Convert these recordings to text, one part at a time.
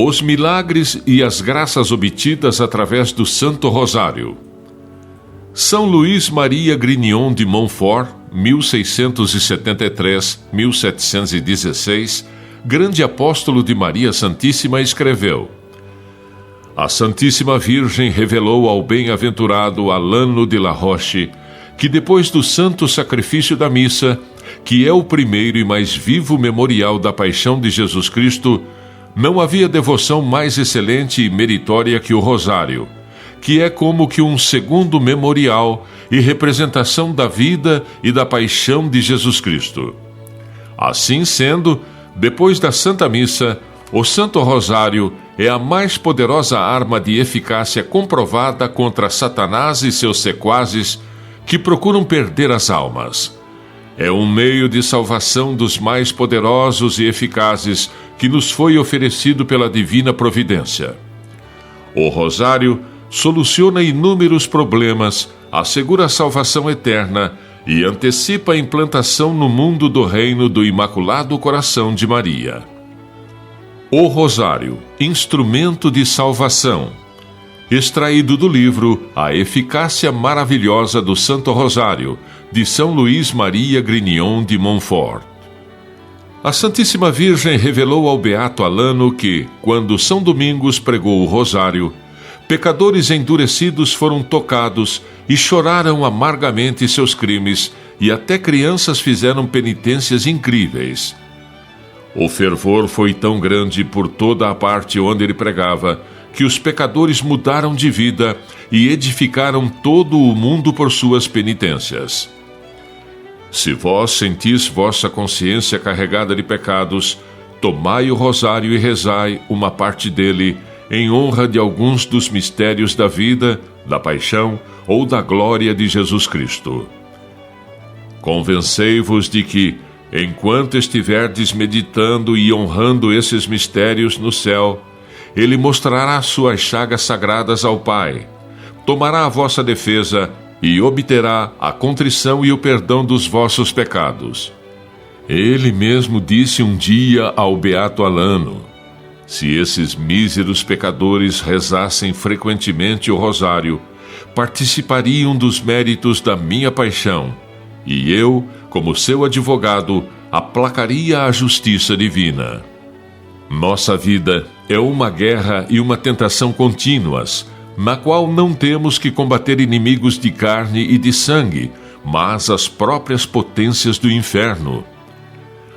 Os milagres e as graças obtidas através do Santo Rosário. São Luís Maria Grignion de Montfort, 1673-1716, grande apóstolo de Maria Santíssima, escreveu: A Santíssima Virgem revelou ao bem-aventurado Alano de la Roche que depois do santo sacrifício da missa, que é o primeiro e mais vivo memorial da paixão de Jesus Cristo, não havia devoção mais excelente e meritória que o Rosário, que é como que um segundo memorial e representação da vida e da paixão de Jesus Cristo. Assim sendo, depois da Santa Missa, o Santo Rosário é a mais poderosa arma de eficácia comprovada contra Satanás e seus sequazes que procuram perder as almas. É um meio de salvação dos mais poderosos e eficazes que nos foi oferecido pela divina providência. O Rosário soluciona inúmeros problemas, assegura a salvação eterna e antecipa a implantação no mundo do reino do Imaculado Coração de Maria. O Rosário, instrumento de salvação. Extraído do livro A Eficácia Maravilhosa do Santo Rosário, de São Luís Maria Grignion de Montfort. A Santíssima Virgem revelou ao beato Alano que, quando São Domingos pregou o Rosário, pecadores endurecidos foram tocados e choraram amargamente seus crimes, e até crianças fizeram penitências incríveis. O fervor foi tão grande por toda a parte onde ele pregava, que os pecadores mudaram de vida e edificaram todo o mundo por suas penitências. Se vós sentis vossa consciência carregada de pecados, tomai o rosário e rezai uma parte dele, em honra de alguns dos mistérios da vida, da paixão ou da glória de Jesus Cristo. Convencei-vos de que, enquanto estiverdes meditando e honrando esses mistérios no céu, Ele mostrará suas chagas sagradas ao Pai, tomará a vossa defesa e obterá a contrição e o perdão dos vossos pecados. Ele mesmo disse um dia ao beato Alano: se esses míseros pecadores rezassem frequentemente o rosário, participariam dos méritos da minha paixão, e eu, como seu advogado, aplacaria a justiça divina. Nossa vida é uma guerra e uma tentação contínuas, na qual não temos que combater inimigos de carne e de sangue, mas as próprias potências do inferno.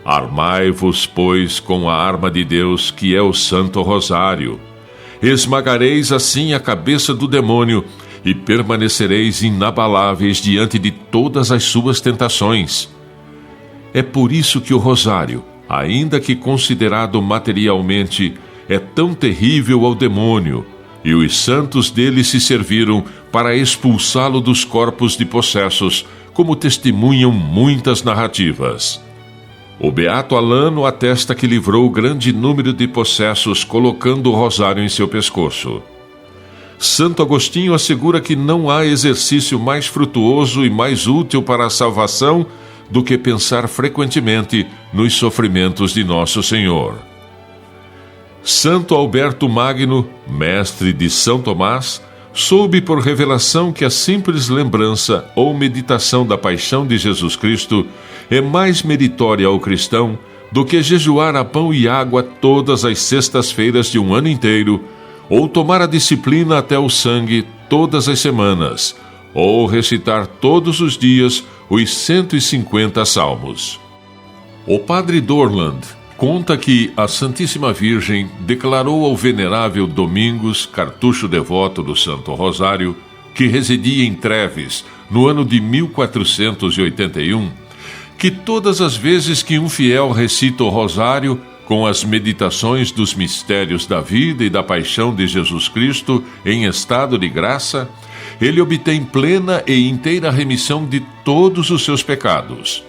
Armai-vos, pois, com a arma de Deus, que é o Santo Rosário. Esmagareis assim a cabeça do demônio e permanecereis inabaláveis diante de todas as suas tentações. É por isso que o rosário, ainda que considerado materialmente, é tão terrível ao demônio, e os santos dele se serviram para expulsá-lo dos corpos de possessos, como testemunham muitas narrativas. O beato Alano atesta que livrou grande número de possessos colocando o rosário em seu pescoço. Santo Agostinho assegura que não há exercício mais frutuoso e mais útil para a salvação do que pensar frequentemente nos sofrimentos de Nosso Senhor. Santo Alberto Magno, mestre de São Tomás, soube por revelação que a simples lembrança ou meditação da paixão de Jesus Cristo é mais meritória ao cristão do que jejuar a pão e água todas as sextas-feiras de um ano inteiro, ou tomar a disciplina até o sangue todas as semanas, ou recitar todos os dias os 150 salmos. O padre Dorland conta que a Santíssima Virgem declarou ao venerável Domingos, cartucho devoto do Santo Rosário, que residia em Treves, no ano de 1481, que todas as vezes que um fiel recita o Rosário, com as meditações dos mistérios da vida e da paixão de Jesus Cristo em estado de graça, ele obtém plena e inteira remissão de todos os seus pecados.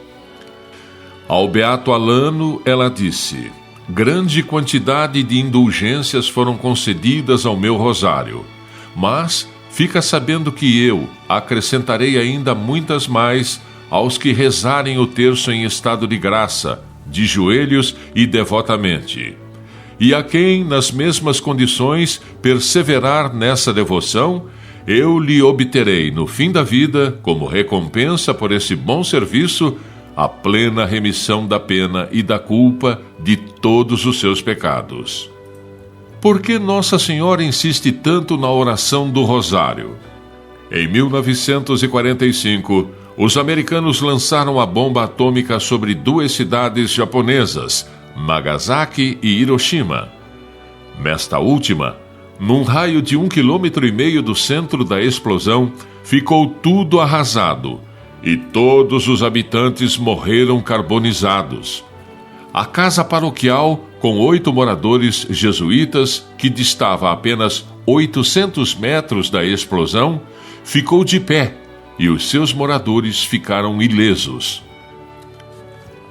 Ao beato Alano, ela disse: grande quantidade de indulgências foram concedidas ao meu rosário, mas fica sabendo que eu acrescentarei ainda muitas mais aos que rezarem o terço em estado de graça, de joelhos e devotamente. e a quem, nas mesmas condições, perseverar nessa devoção, eu lhe obterei no fim da vida, como recompensa por esse bom serviço, a plena remissão da pena e da culpa de todos os seus pecados. Por que Nossa Senhora insiste tanto na oração do Rosário? Em 1945, os americanos lançaram a bomba atômica sobre duas cidades japonesas, Nagasaki e Hiroshima. Nesta última, num raio de 1,5 km do centro da explosão, ficou tudo arrasado e todos os habitantes morreram carbonizados. A casa paroquial, com 8 moradores jesuítas, que distava a apenas 800 metros da explosão, ficou de pé e os seus moradores ficaram ilesos.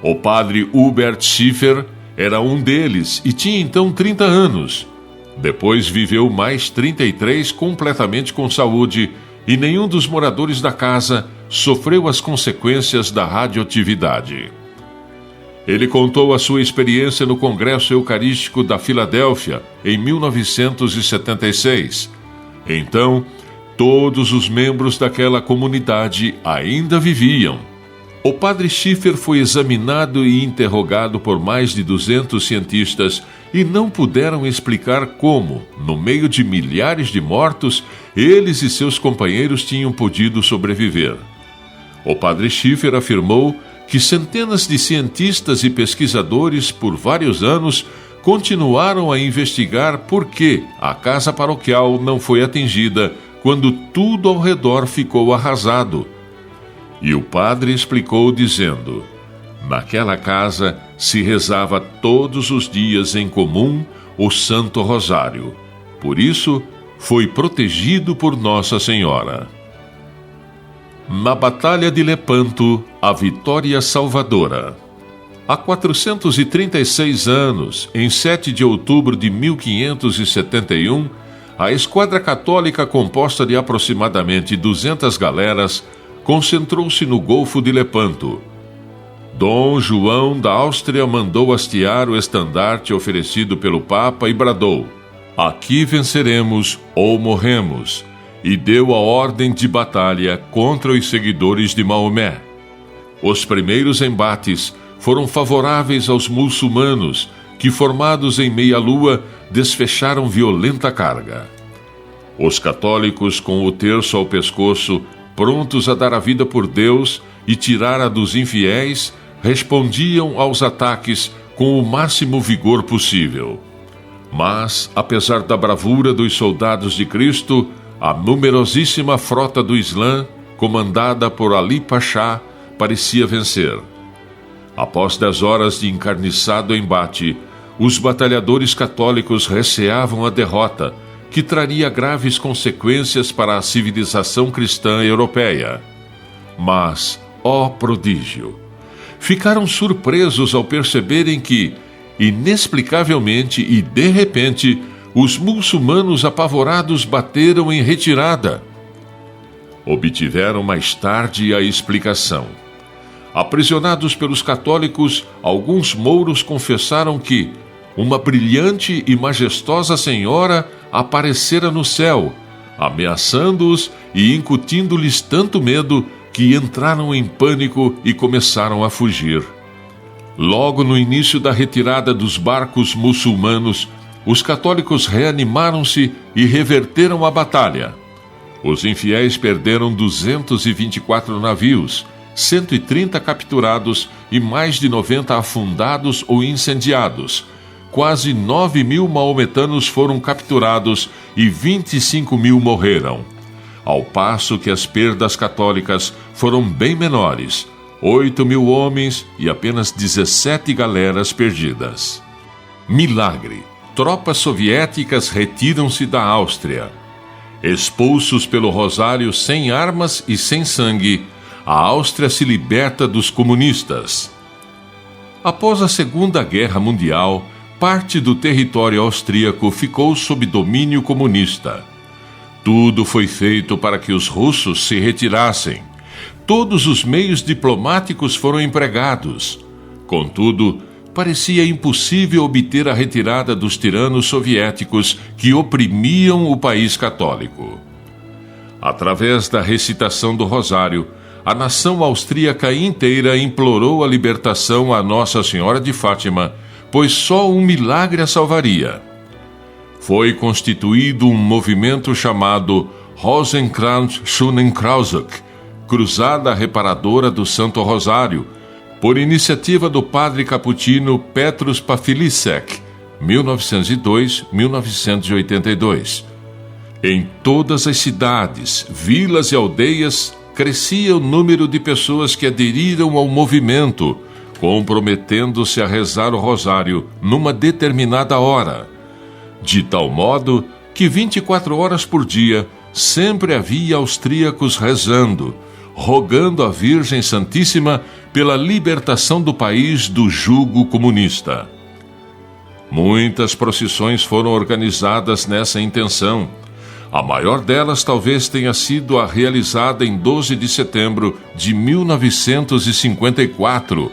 O padre Hubert Schiffer era um deles e tinha então 30 anos. Depois viveu mais 33 completamente com saúde e nenhum dos moradores da casa sofreu as consequências da radioatividade. Ele contou a sua experiência no Congresso Eucarístico da Filadélfia em 1976. Então, todos os membros daquela comunidade ainda viviam. O padre Schiffer foi examinado e interrogado por mais de 200 cientistas e não puderam explicar como, no meio de milhares de mortos, eles e seus companheiros tinham podido sobreviver. O padre Schiffer afirmou que centenas de cientistas e pesquisadores, por vários anos, continuaram a investigar por que a casa paroquial não foi atingida quando tudo ao redor ficou arrasado. E o padre explicou dizendo: naquela casa se rezava todos os dias em comum o Santo Rosário. Por isso, foi protegido por Nossa Senhora. Na Batalha de Lepanto, a vitória salvadora. Há 436 anos, em 7 de outubro de 1571, a esquadra católica, composta de aproximadamente 200 galeras, concentrou-se no Golfo de Lepanto. Dom João da Áustria mandou hastear o estandarte oferecido pelo Papa e bradou: "Aqui venceremos ou morremos", e deu a ordem de batalha contra os seguidores de Maomé. Os primeiros embates foram favoráveis aos muçulmanos, que, formados em meia-lua, desfecharam violenta carga. Os católicos, com o terço ao pescoço, prontos a dar a vida por Deus e tirar a dos infiéis, respondiam aos ataques com o máximo vigor possível. Mas, apesar da bravura dos soldados de Cristo, a numerosíssima frota do Islã, comandada por Ali Pachá, parecia vencer. Após 10 horas de encarniçado embate, os batalhadores católicos receavam a derrota, que traria graves consequências para a civilização cristã europeia. Mas, ó prodígio! Ficaram surpresos ao perceberem que, inexplicavelmente e de repente, os muçulmanos apavorados bateram em retirada. Obtiveram mais tarde a explicação. Aprisionados pelos católicos, alguns mouros confessaram que uma brilhante e majestosa senhora aparecera no céu, ameaçando-os e incutindo-lhes tanto medo que entraram em pânico e começaram a fugir. Logo no início da retirada dos barcos muçulmanos, os católicos reanimaram-se e reverteram a batalha. Os infiéis perderam 224 navios, 130 capturados e mais de 90 afundados ou incendiados. Quase 9.000 maometanos foram capturados e 25.000 morreram. Ao passo que as perdas católicas foram bem menores, 8.000 homens e apenas 17 galeras perdidas. Milagre! Tropas soviéticas retiram-se da Áustria. Expulsos pelo Rosário sem armas e sem sangue, a Áustria se liberta dos comunistas. Após a Segunda Guerra Mundial, parte do território austríaco ficou sob domínio comunista. Tudo foi feito para que os russos se retirassem. Todos os meios diplomáticos foram empregados. Contudo, parecia impossível obter a retirada dos tiranos soviéticos que oprimiam o país católico. Através da recitação do Rosário, a nação austríaca inteira implorou a libertação a Nossa Senhora de Fátima, pois só um milagre a salvaria. Foi constituído um movimento chamado Rosenkranz-Schönenkreuzung, Cruzada Reparadora do Santo Rosário, por iniciativa do padre caputino Petrus Pawlisek, 1902-1982. Em todas as cidades, vilas e aldeias, crescia o número de pessoas que aderiram ao movimento, comprometendo-se a rezar o rosário numa determinada hora, de tal modo que 24 horas por dia sempre havia austríacos rezando, rogando à Virgem Santíssima pela libertação do país do jugo comunista. Muitas procissões foram organizadas nessa intenção. A maior delas talvez tenha sido a realizada em 12 de setembro de 1954,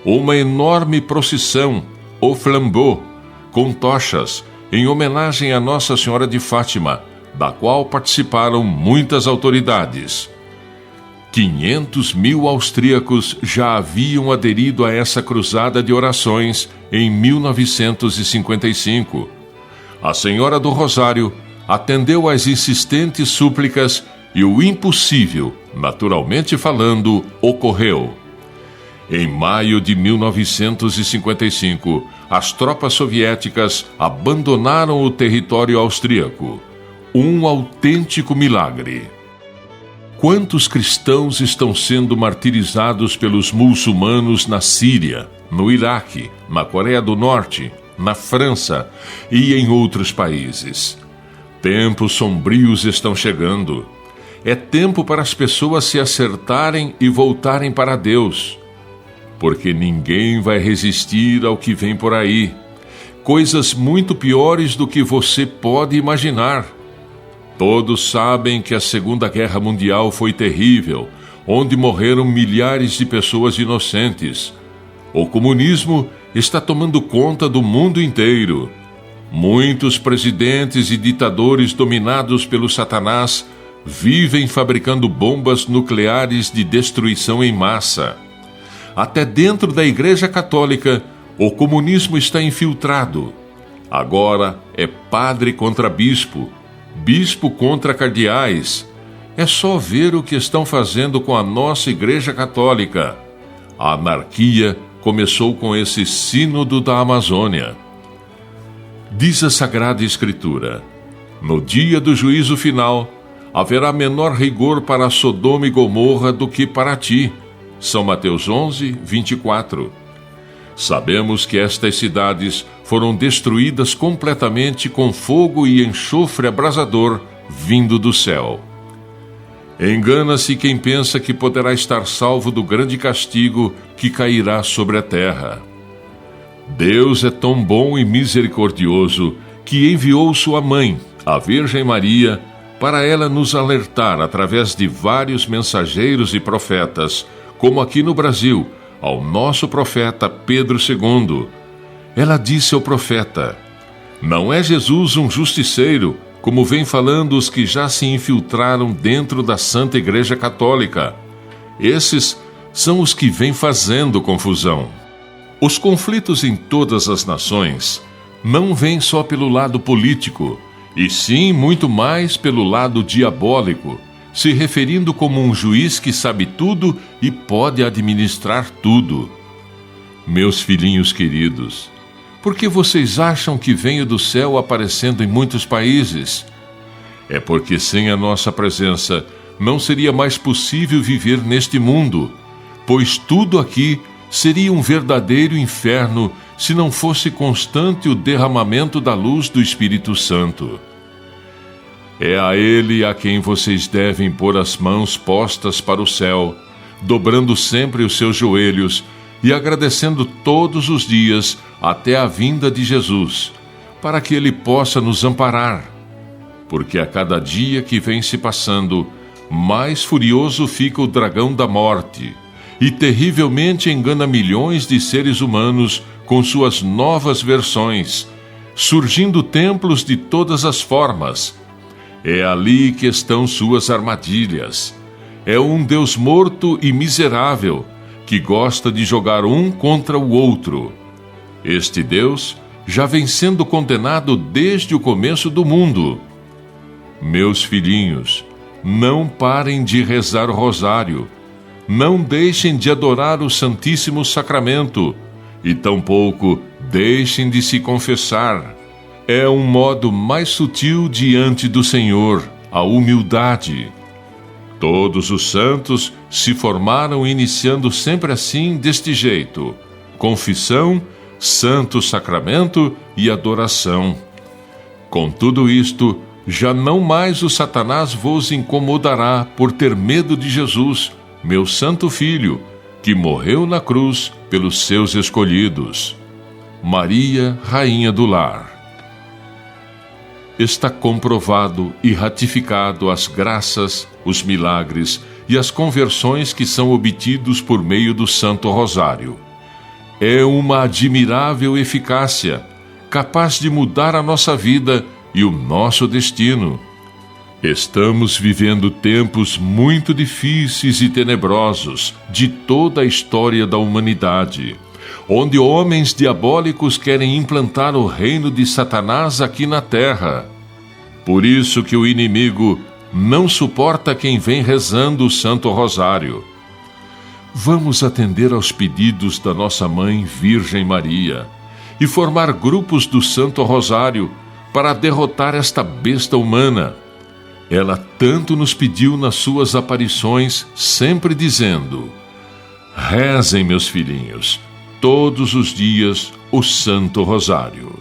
uma enorme procissão, o flambeau, com tochas, em homenagem a Nossa Senhora de Fátima, da qual participaram muitas autoridades. 500.000 austríacos já haviam aderido a essa cruzada de orações em 1955. A Senhora do Rosário atendeu às insistentes súplicas e o impossível, naturalmente falando, ocorreu. Em maio de 1955, as tropas soviéticas abandonaram o território austríaco. Um autêntico milagre. Quantos cristãos estão sendo martirizados pelos muçulmanos na Síria, no Iraque, na Coreia do Norte, na França e em outros países? Tempos sombrios estão chegando. É tempo para as pessoas se acertarem e voltarem para Deus. Porque ninguém vai resistir ao que vem por aí. Coisas muito piores do que você pode imaginar. Todos sabem que a Segunda Guerra Mundial foi terrível, onde morreram milhares de pessoas inocentes. O comunismo está tomando conta do mundo inteiro. Muitos presidentes e ditadores dominados pelo Satanás vivem fabricando bombas nucleares de destruição em massa. Até dentro da Igreja Católica, o comunismo está infiltrado. Agora é padre contra bispo, bispo contra cardeais. É só ver o que estão fazendo com a nossa Igreja Católica. A anarquia começou com esse sínodo da Amazônia. Diz a Sagrada Escritura: no dia do juízo final, haverá menor rigor para Sodoma e Gomorra do que para ti. São Mateus 11, 24. Sabemos que estas cidades foram destruídas completamente com fogo e enxofre abrasador vindo do céu. Engana-se quem pensa que poderá estar salvo do grande castigo que cairá sobre a terra. Deus é tão bom e misericordioso que enviou sua mãe, a Virgem Maria, para ela nos alertar através de vários mensageiros e profetas, como aqui no Brasil, ao nosso profeta Pedro II. Ela disse ao profeta: não é Jesus um justiceiro, como vem falando os que já se infiltraram dentro da Santa Igreja Católica. Esses são os que vêm fazendo confusão. Os conflitos em todas as nações não vêm só pelo lado político, e sim muito mais pelo lado diabólico, se referindo como um juiz que sabe tudo e pode administrar tudo. Meus filhinhos queridos, por que vocês acham que venho do céu aparecendo em muitos países? É porque sem a nossa presença não seria mais possível viver neste mundo, pois tudo aqui seria um verdadeiro inferno se não fosse constante o derramamento da luz do Espírito Santo. É a Ele a quem vocês devem pôr as mãos postas para o céu, dobrando sempre os seus joelhos e agradecendo todos os dias até a vinda de Jesus, para que Ele possa nos amparar. Porque a cada dia que vem se passando, mais furioso fica o dragão da morte, e terrivelmente engana milhões de seres humanos com suas novas versões, surgindo templos de todas as formas. É ali que estão suas armadilhas. É um Deus morto e miserável, que gosta de jogar um contra o outro. Este Deus já vem sendo condenado desde o começo do mundo. Meus filhinhos, não parem de rezar o rosário, não deixem de adorar o Santíssimo Sacramento, e tampouco deixem de se confessar. É um modo mais sutil diante do Senhor, a humildade. Todos os santos se formaram iniciando sempre assim, deste jeito: confissão, Santo Sacramento e adoração. Com tudo isto, já não mais o Satanás vos incomodará por ter medo de Jesus, meu Santo Filho, que morreu na cruz pelos seus escolhidos. Maria, Rainha do Lar. Está comprovado e ratificado as graças, os milagres e as conversões que são obtidos por meio do Santo Rosário. É uma admirável eficácia, capaz de mudar a nossa vida e o nosso destino. Estamos vivendo tempos muito difíceis e tenebrosos de toda a história da humanidade, onde homens diabólicos querem implantar o reino de Satanás aqui na terra. Por isso que o inimigo não suporta quem vem rezando o Santo Rosário. Vamos atender aos pedidos da nossa Mãe Virgem Maria e formar grupos do Santo Rosário para derrotar esta besta humana. Ela tanto nos pediu nas suas aparições, sempre dizendo: rezem, meus filhinhos, todos os dias o Santo Rosário.